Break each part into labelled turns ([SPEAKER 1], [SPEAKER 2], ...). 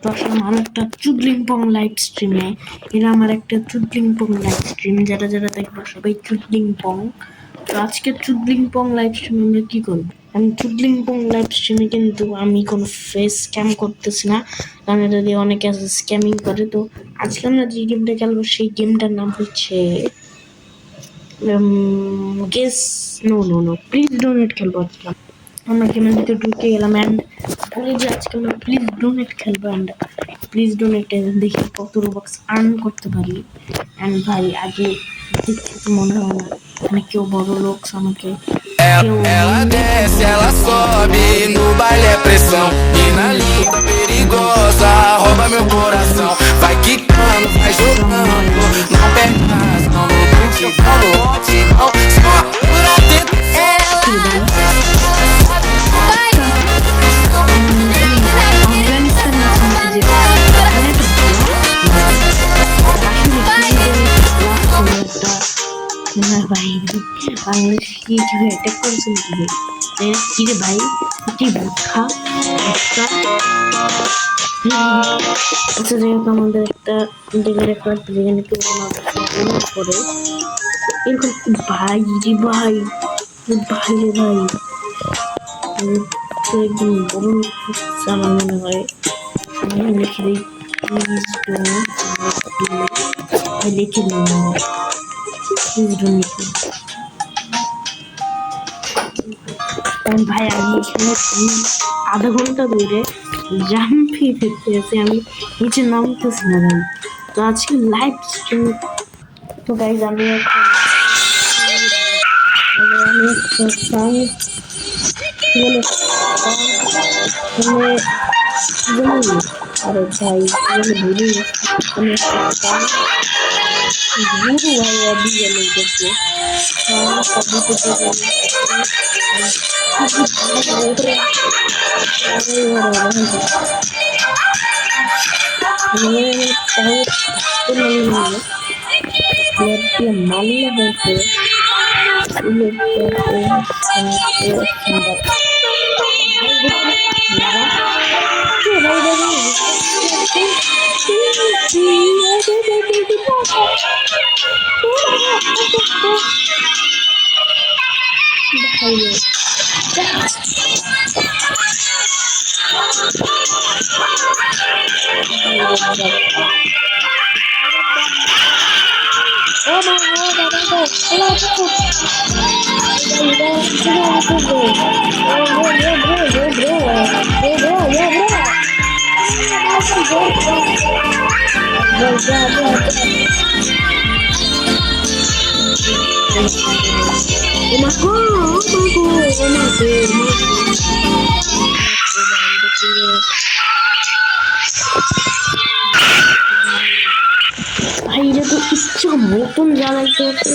[SPEAKER 1] তো আসলে আমার একটা চুদলিংপং লাইভ স্ট্রিমে, এটা আমার একটা চুদলিংপং লাইভ স্ট্রিম, যারা যারা দেখবো সবাই চুদলিংপং। তো আজকে চুদলিংপং লাইভ স্ট্রিমে আমরা কি করবো? আমি চুদলিংপং লাইভ স্ট্রিমে কিন্তু আমি কোনো ফেস স্ক্যাম করতেছি না, কারণ এটা দিয়ে অনেকে আছে স্ক্যামিং করে। তো আজকে আমরা যে গেমটা খেলবো সেই গেমটার নাম হচ্ছে guess no no no please donate খেলবো আজকে। আমরা গেমের ভিতরে ঢুকে গেলাম অ্যান্ড বলি যে আজকে আমরা প্লিজ ডোনেট খেলবো অ্যান্ড প্লিজ ডোনেটে দেখি কত রুবাক্স আর্ন করতে পারি। অ্যান্ড ভাই আগে দেখে তো মনে হয় না মানে কেউ বড় লোক আমাকে
[SPEAKER 2] Ela desce, ela sobe, no baile é pressão. Mina linda, perigosa, rouba meu coração. Vai quicando, vai jogando, não perde razão. No batidão, no batidão, só por atento.
[SPEAKER 1] ভাই বাংলাদেশ কি অ্যাটাক করেছিল কি রে ভাই, কি বোকা একটা। আচ্ছা যাই হোক, আমাদের একটা ডেলিভারি একটা যেখানে কেউ করে এরকম ভাই রে ভাই, ভাই রে ভাই, তো একদম বড় আমার মনে হয়। আমি লিখে দিই প্লিজ ডোন্ট, লিখে দিই প্লিজ ডোন্ট। কারণ ভাই আমি এখানে আধা ঘন্টা ধরে জাম্পি ফিরতে আছি, আমি নিচে নামতেছি না ভাই। তো আজকে লাইভ স্ট্রিম, তো গাইজ আমি একটা সং আরে ভাই ভুলি আমি একটা গুরু ভাই অবি গেলে দেখতে মানলে হয়েছে ভাই এটা তো ইচ্ছা মতন জ্বালাইতে হচ্ছে।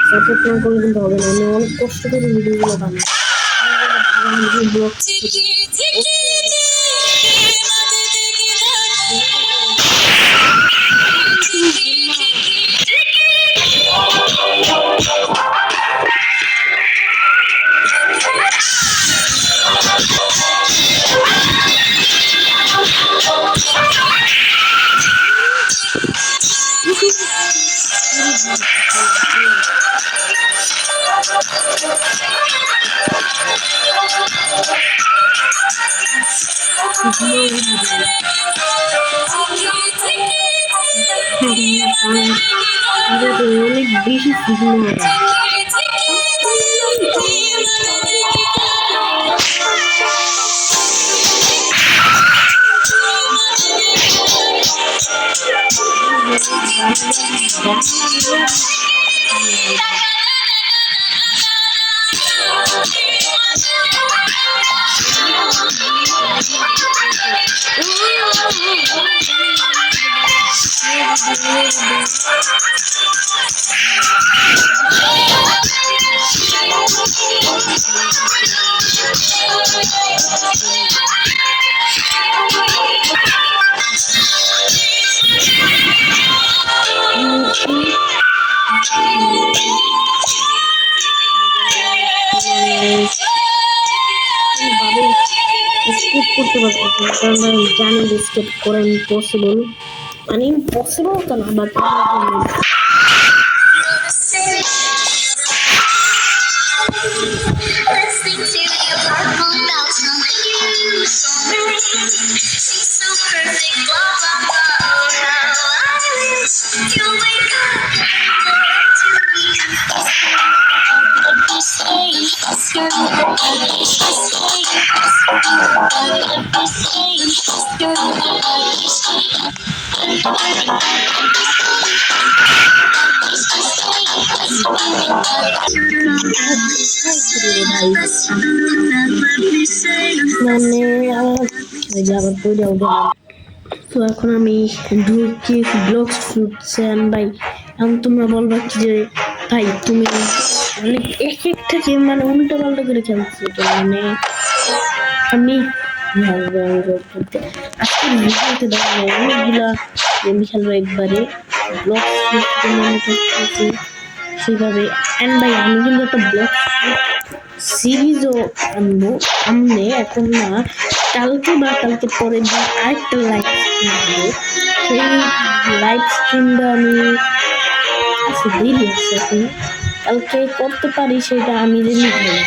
[SPEAKER 1] সাপোর্ট না করলে কিন্তু হবে না। আমি অনেক কষ্ট করে ভিডিওগুলো বানাই। অনেক বেশি সিগন্যাল স্কিপ করতে পারতেছি না, কারণ আমি জানি স্কিপ করা ইম্পসিবল, মানে ইম্পসিবল তো না, but
[SPEAKER 2] Listening to your purple bells telling you so many. She's so perfect, blah blah blah. How I wish you wake up to me.
[SPEAKER 1] মানে আবার পড়ে গেলাম। তো এখন আমি ঢুকিয়েছি ব্লগ শুটছে ভাই। এখন তোমরা বলবা কি যে ভাই তুমি মানে এক একটা গেম মানে উল্টো পাল্টা করে খেলছো, তো মানে আমি আজকের ভিডিওতে দেখাবো অনেকগুলা গেম খেলবো একবারে ব্লগ শুট সেভাবে। অ্যান্ড ভাই আমি কিন্তু একটা ব্লগ সিরিজও আনবো সামনে, এখন না কালকে বা কালকে পরের দিন আরেকটা লাইভ স্ট্রিম দেবো। সেই লাইভ স্ট্রিমটা আমি দেরি আছে এখন, কালকে করতে পারি সেটা আমি জেনে ভাই।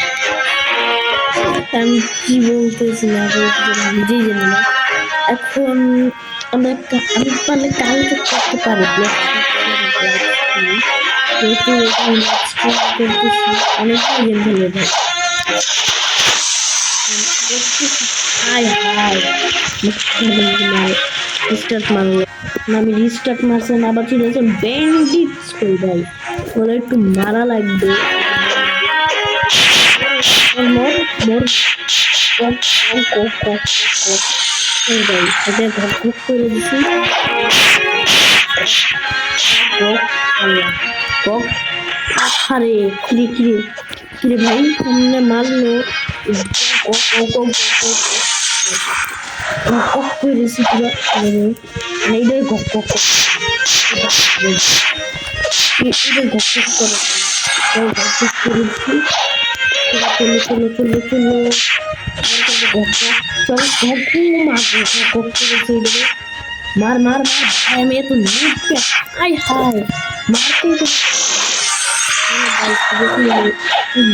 [SPEAKER 1] আমি কি বলতেছি না নিজেই জানি না। এখন আমি পারলে কালকে করতে পারি ব্লগ যেহেতু করতেছি অনেকগুলো গেম খেলে ভাই। আমি রিস্টার্ট মারছি না, আবার চলে যাচ্ছে ব্যান্ডিট স্কুল ভাই, ওরা একটু মারা লাগবে। করে দিছি আরে কিরে কিরে কিরে ভাই সামনে মারলো করেছি পুরো এইটাই গপ গপ এটাই গপ গপ করে চলো মার মার মার আমি এত হাই হাই মারতে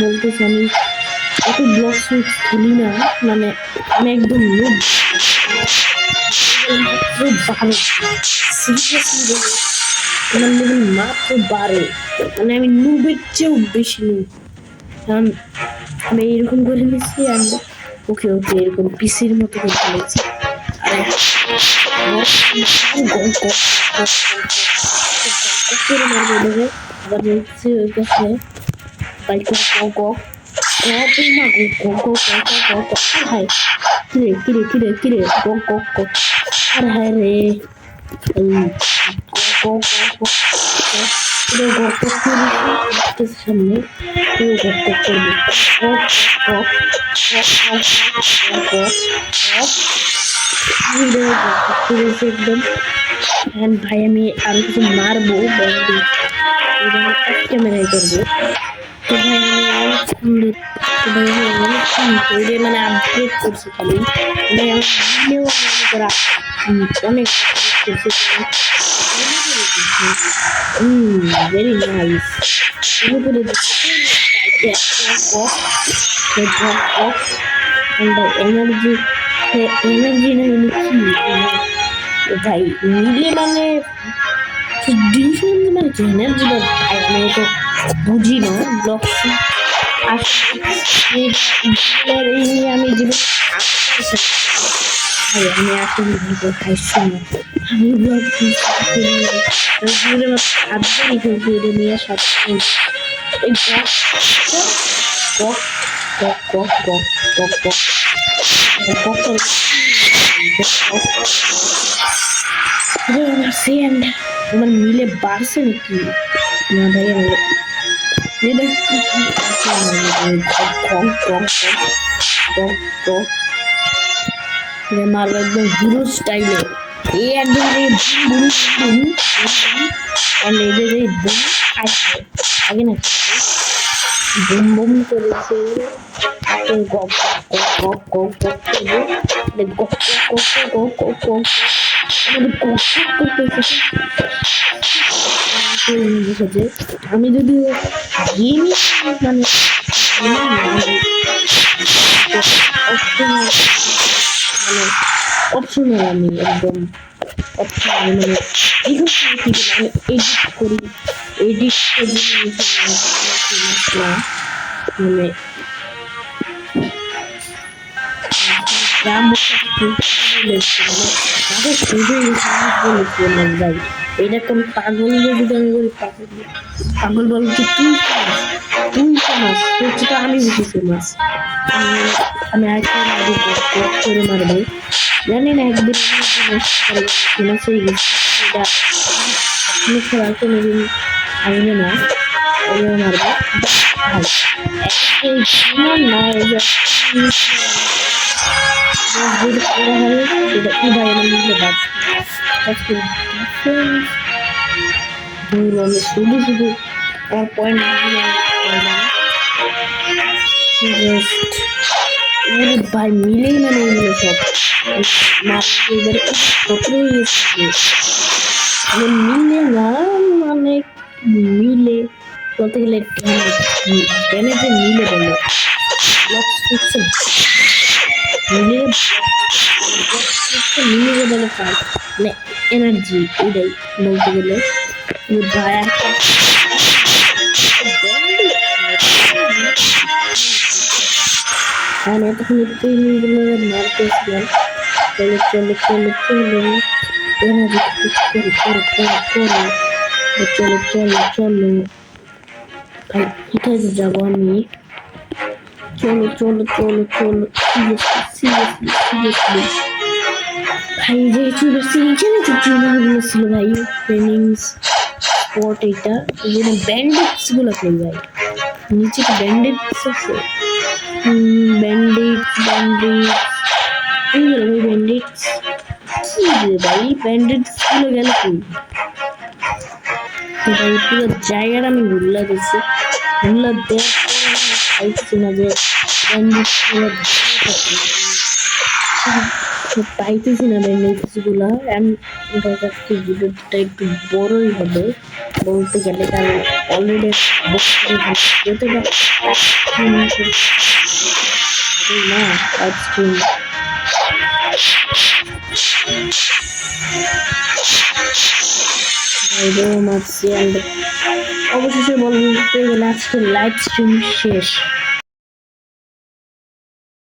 [SPEAKER 1] বলতেছি আমি এত ব্লগ সুইচ খেলি না, মানে আমি একদম আমার লেভেল মাত্র 12, মানে আমি নুবের চেয়েও বেশি নুব। কারণ আমি এরকম করে নিচ্ছি আমি ওকে ওকে এরকম পিসির মতো করে ফেলেছি। আবার বলছি ওই কাছে বাইক কিরে কিরে কিরে কিরে আর হায় রে সামনে একদম ভাই আমি আরো কিছু মারবো ক্যামেরায় করবো। তো ভাই আমি মানে আপডেট করছি খালি ভাই আমার ভিডিও করা অনেক ভেরি নাইস এনার্জি এনার্জি না কি ভাই মিলে মানে ডিফারেন্স মানে কি এনার্জি ভাই আমি তো বুঝি না ব্লক এই নিয়ে আমি জীবন ভাই আমি আসলে ভিডিও খাইছি না আমি ব্লগ আবদারি করছি এটা নিয়ে সাথে এই বক বক বক বক বক বক বক বক আমার সেন্ড আমার মিলে বাড়ছে নাকি না ভাই আমার এটা মারবো একদম হিরো স্টাইলে এই একদম বুড়ি আর এদের এই বুম আগে না বুম বুম করেছে গপ গপ গপ গপ গপ গপ গপ গপ আমি যদি গেম মানে অপশনাল আমি একদম অপশনাল মানে এডিট করি এডিট মানে এরকম পাগল যদি আমি করি পাগল বলতে তুই ফেমাস হচ্ছে আমি বেশি ফেমাস আমি একটা করে মারবো জানি না একদিন ফেমাস হয়ে গেছি এটা আপনি খেলার কোনোদিন আসবে না মারবো না শুধু শুধু আমার পয়েন্ট ভাই মিলেই মানে এগুলো সব এবারে কত মিলে না মানে মিলে বলতে গেলে ড্যামেজে মিলে বলে মিলে মিলে বলে মানে এনার্জি এটাই বলতে গেলে ভাই আর এতক্ষণ একটু মারতেছিলাম চলো চলো চলো চলো এনার্জি চলো চলো চলো ভাই কোথায় যাবো আমি চলো চলো চলো চলো সিরিয়াসলি ভাই যে ট্রেনিং ছিল ভাই ট্রেনিং স্পট এটা যেন ব্যান্ডেজ গুলো পেয়ে যায় নিচে কি ব্যান্ডেজ আছে ব্যান্ডেজ এই গেল ভাই ব্যান্ডেজ কি রে ভাই ব্যান্ডেজ গুলো গেল কি ভাই পুরো জায়গাটা আমি ঘুরলা দিচ্ছি ঘুরলা দেখছি না যে ব্যান্ডেজ গুলো পাইতেছি না ব্যান্ডেজ গুলা ভিডিওটা একটু বড়ই হবে বলতে গেলে কারণ অলরেডি না অবশেষে বলতে গেলে আজকে লাইভ স্ট্রিম শেষ